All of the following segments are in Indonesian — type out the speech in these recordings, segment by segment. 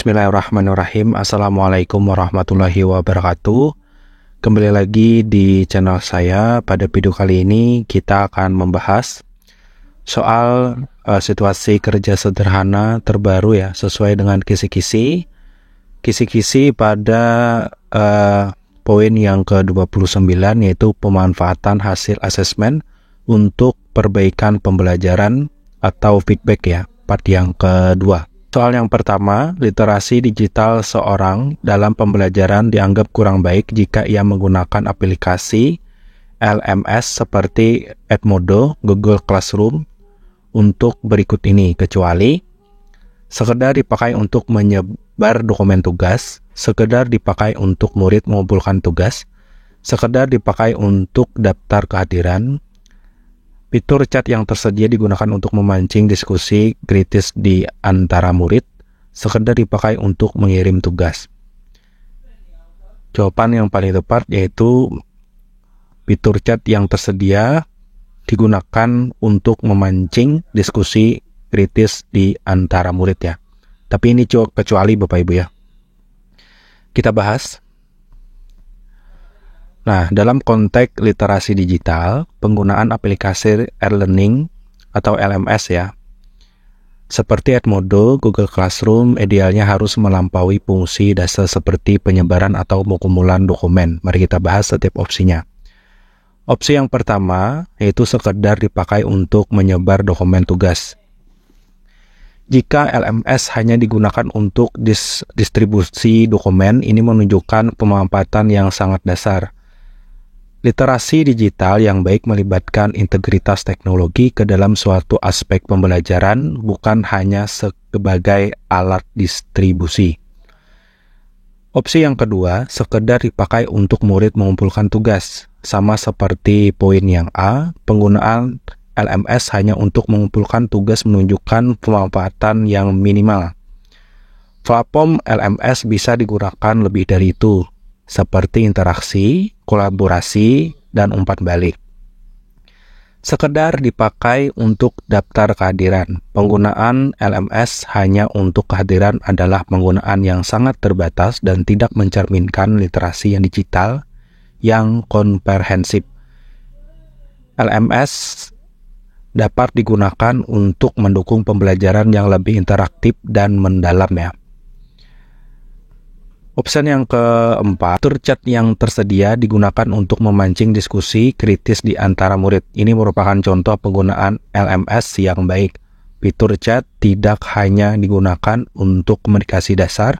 Bismillahirrahmanirrahim. Assalamualaikum warahmatullahi wabarakatuh. Kembali lagi di channel saya. Pada video kali ini kita akan membahas soal situasi kerja sederhana terbaru ya, sesuai dengan kisi-kisi pada poin yang ke-29, yaitu pemanfaatan hasil asesmen untuk perbaikan pembelajaran atau feedback ya, part yang kedua. Soal yang pertama, literasi digital seorang dalam pembelajaran dianggap kurang baik jika ia menggunakan aplikasi LMS seperti Edmodo, Google Classroom untuk berikut ini, kecuali sekedar dipakai untuk menyebar dokumen tugas, sekedar dipakai untuk murid mengumpulkan tugas, sekedar dipakai untuk daftar kehadiran. Fitur chat yang tersedia digunakan untuk memancing diskusi kritis di antara murid, sekedar dipakai untuk mengirim tugas. Jawaban yang paling tepat yaitu fitur chat yang tersedia digunakan untuk memancing diskusi kritis di antara murid ya. Tapi ini kecuali Bapak Ibu ya. Kita bahas. Nah, dalam konteks literasi digital, penggunaan aplikasi e-learning atau LMS ya, seperti Edmodo, Google Classroom, idealnya harus melampaui fungsi dasar seperti penyebaran atau pengumpulan dokumen. Mari kita bahas setiap opsinya. Opsi yang pertama, yaitu sekedar dipakai untuk menyebar dokumen tugas. Jika LMS hanya digunakan untuk distribusi dokumen, ini menunjukkan pemanfaatan yang sangat dasar. Literasi digital yang baik melibatkan integritas teknologi ke dalam suatu aspek pembelajaran, bukan hanya sebagai alat distribusi. Opsi yang kedua, sekedar dipakai untuk murid mengumpulkan tugas. Sama seperti poin yang A, penggunaan LMS hanya untuk mengumpulkan tugas menunjukkan pemanfaatan yang minimal. Platform LMS bisa digunakan lebih dari itu, seperti interaksi, kolaborasi, dan umpan balik. Sekedar dipakai untuk daftar kehadiran. Penggunaan LMS hanya untuk kehadiran adalah penggunaan yang sangat terbatas dan tidak mencerminkan literasi yang digital yang komprehensif. LMS dapat digunakan untuk mendukung pembelajaran yang lebih interaktif dan mendalam ya. Opsi yang keempat, fitur chat yang tersedia digunakan untuk memancing diskusi kritis di antara murid. Ini merupakan contoh penggunaan LMS yang baik. Fitur chat tidak hanya digunakan untuk komunikasi dasar,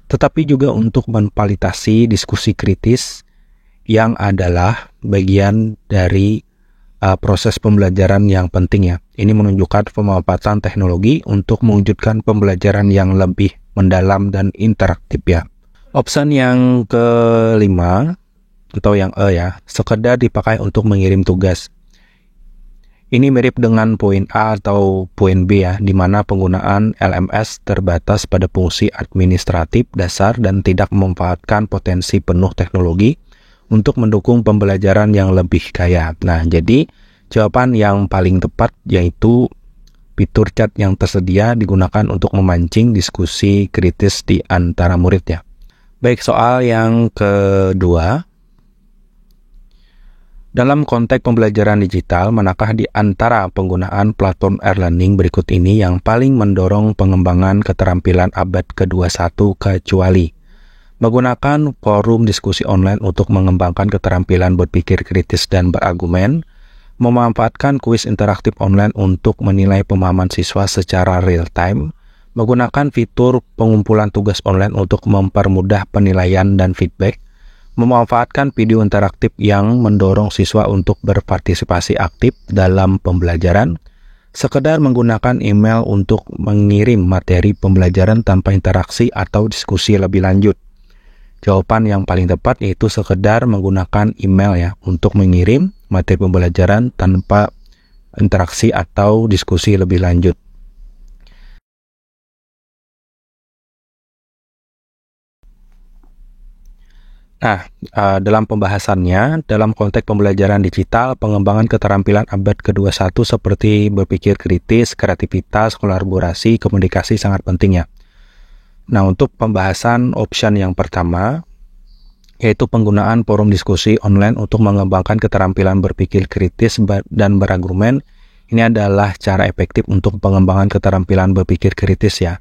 tetapi juga untuk memfasilitasi diskusi kritis yang adalah bagian dari proses pembelajaran yang penting ya. Ini menunjukkan pemanfaatan teknologi untuk mewujudkan pembelajaran yang lebih mendalam dan interaktif ya. Opsi yang kelima atau yang E ya, sekedar dipakai untuk mengirim tugas. Ini mirip dengan poin A atau poin B ya, di mana penggunaan LMS terbatas pada fungsi administratif dasar dan tidak memanfaatkan potensi penuh teknologi untuk mendukung pembelajaran yang lebih kaya. Nah, jadi jawaban yang paling tepat yaitu fitur chat yang tersedia digunakan untuk memancing diskusi kritis di antara murid ya. Baik, soal yang kedua. Dalam konteks pembelajaran digital, manakah di antara penggunaan platform e-learning berikut ini yang paling mendorong pengembangan keterampilan abad ke-21 kecuali menggunakan forum diskusi online untuk mengembangkan keterampilan berpikir kritis dan berargumen, memanfaatkan kuis interaktif online untuk menilai pemahaman siswa secara real-time, menggunakan fitur pengumpulan tugas online untuk mempermudah penilaian dan feedback, memanfaatkan video interaktif yang mendorong siswa untuk berpartisipasi aktif dalam pembelajaran, sekedar menggunakan email untuk mengirim materi pembelajaran tanpa interaksi atau diskusi lebih lanjut. Jawaban yang paling tepat yaitu sekedar menggunakan email ya untuk mengirim materi pembelajaran tanpa interaksi atau diskusi lebih lanjut. Nah, dalam pembahasannya, dalam konteks pembelajaran digital, pengembangan keterampilan abad ke-21 seperti berpikir kritis, kreativitas, kolaborasi, komunikasi sangat penting ya. Nah, untuk pembahasan option yang pertama, yaitu penggunaan forum diskusi online untuk mengembangkan keterampilan berpikir kritis dan berargumen. Ini adalah cara efektif untuk pengembangan keterampilan berpikir kritis ya,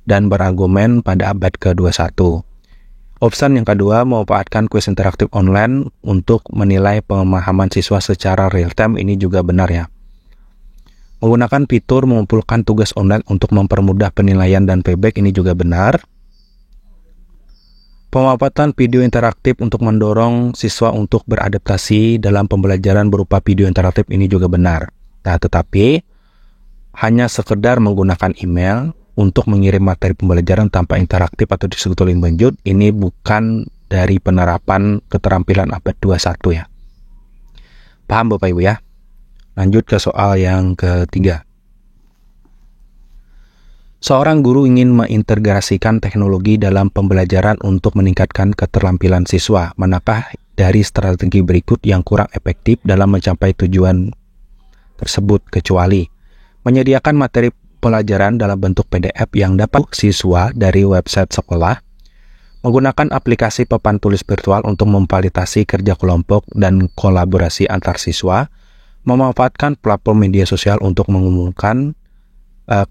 dan berargumen pada abad ke-21. Option yang kedua, memanfaatkan kuis interaktif online untuk menilai pemahaman siswa secara real time. Ini juga benar ya. Menggunakan fitur mengumpulkan tugas online untuk mempermudah penilaian dan feedback. Ini juga benar. Pemanfaatan video interaktif untuk mendorong siswa untuk beradaptasi dalam pembelajaran berupa video interaktif. Ini juga benar. Nah, tetapi hanya sekedar menggunakan email untuk mengirim materi pembelajaran tanpa interaktif atau disebut lanjut, ini bukan dari penerapan keterampilan abad 21 ya. Paham Bapak Ibu ya? Lanjut ke soal yang ketiga. Seorang guru ingin mengintegrasikan teknologi dalam pembelajaran untuk meningkatkan keterampilan siswa. Manakah dari strategi berikut yang kurang efektif dalam mencapai tujuan tersebut, kecuali menyediakan materi pelajaran dalam bentuk PDF yang dapat siswa dari website sekolah, menggunakan aplikasi papan tulis virtual untuk memfasilitasi kerja kelompok dan kolaborasi antar siswa, memanfaatkan platform media sosial untuk mengumumkan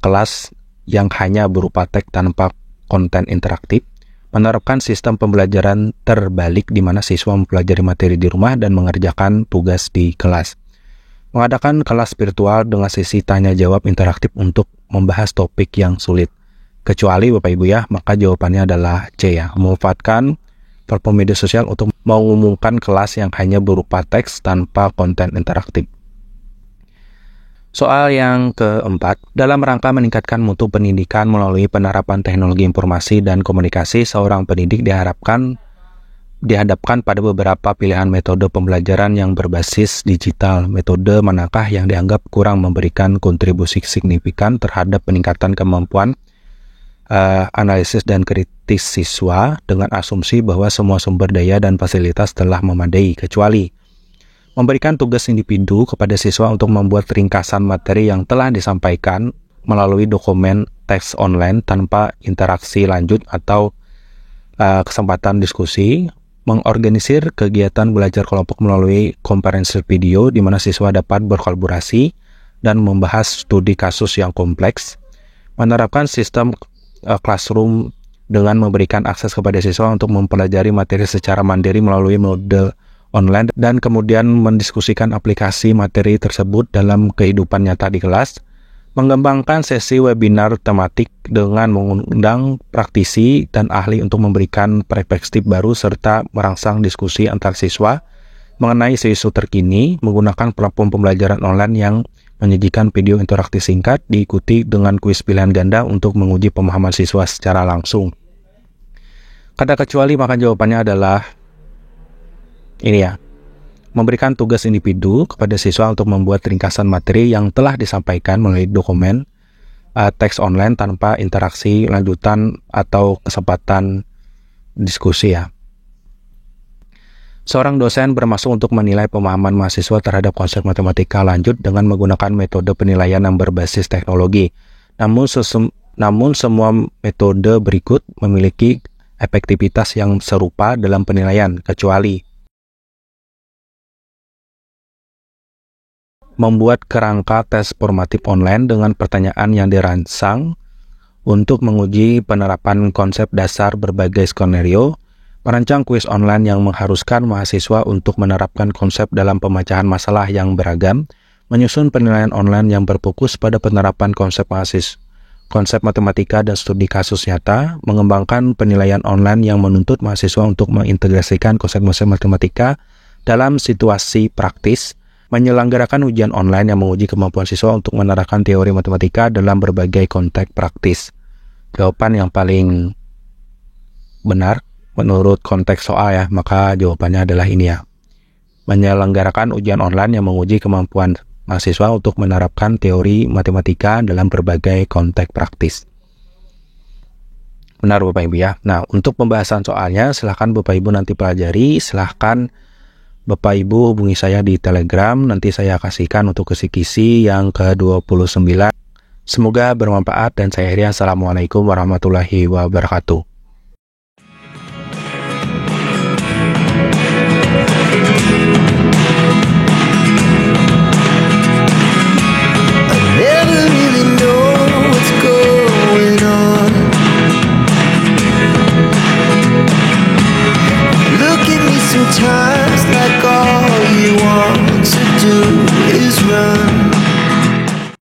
kelas yang hanya berupa teks tanpa konten interaktif, menerapkan sistem pembelajaran terbalik di mana siswa mempelajari materi di rumah dan mengerjakan tugas di kelas. Mengadakan kelas virtual dengan sesi tanya-jawab interaktif untuk membahas topik yang sulit. Kecuali Bapak Ibu ya, maka jawabannya adalah C ya. Memanfaatkan platform media sosial untuk mengumumkan kelas yang hanya berupa teks tanpa konten interaktif. Soal yang keempat, dalam rangka meningkatkan mutu pendidikan melalui penerapan teknologi informasi dan komunikasi, seorang pendidik dihadapkan pada beberapa pilihan metode pembelajaran yang berbasis digital. Metode manakah yang dianggap kurang memberikan kontribusi signifikan terhadap peningkatan kemampuan analisis dan kritis siswa, dengan asumsi bahwa semua sumber daya dan fasilitas telah memadai, kecuali memberikan tugas individu kepada siswa untuk membuat ringkasan materi yang telah disampaikan melalui dokumen teks online tanpa interaksi lanjut atau kesempatan diskusi, mengorganisir kegiatan belajar kelompok melalui konferensi video di mana siswa dapat berkolaborasi dan membahas studi kasus yang kompleks, menerapkan sistem classroom dengan memberikan akses kepada siswa untuk mempelajari materi secara mandiri melalui mode online dan kemudian mendiskusikan aplikasi materi tersebut dalam kehidupan nyata di kelas, mengembangkan sesi webinar tematik dengan mengundang praktisi dan ahli untuk memberikan perspektif baru serta merangsang diskusi antar siswa mengenai isu-isu terkini, menggunakan platform pembelajaran online yang menyajikan video interaktif singkat diikuti dengan kuis pilihan ganda untuk menguji pemahaman siswa secara langsung. Kata kecuali maka jawabannya adalah ini ya, memberikan tugas individu kepada siswa untuk membuat ringkasan materi yang telah disampaikan melalui dokumen teks online tanpa interaksi lanjutan atau kesempatan diskusi ya. Seorang dosen bermaksud untuk menilai pemahaman mahasiswa terhadap konsep matematika lanjut dengan menggunakan metode penilaian yang berbasis teknologi. Namun semua metode berikut memiliki efektivitas yang serupa dalam penilaian, kecuali membuat kerangka tes formatif online dengan pertanyaan yang dirancang untuk menguji penerapan konsep dasar berbagai skenario, merancang kuis online yang mengharuskan mahasiswa untuk menerapkan konsep dalam pemecahan masalah yang beragam, menyusun penilaian online yang berfokus pada penerapan konsep matematika dan studi kasus nyata, mengembangkan penilaian online yang menuntut mahasiswa untuk mengintegrasikan konsep-konsep matematika dalam situasi praktis, menyelenggarakan ujian online yang menguji kemampuan siswa untuk menerapkan teori matematika dalam berbagai konteks praktis. Jawaban yang paling benar menurut konteks soal ya, maka jawabannya adalah ini ya. Menyelenggarakan ujian online yang menguji kemampuan mahasiswa untuk menerapkan teori matematika dalam berbagai konteks praktis. Benar Bapak Ibu ya. Nah, untuk pembahasan soalnya silahkan Bapak Ibu nanti pelajari, silahkan Bapak Ibu hubungi saya di Telegram, nanti saya kasihkan untuk kisi-kisi yang ke-29 Semoga bermanfaat dan saya akhiri. Assalamualaikum warahmatullahi wabarakatuh.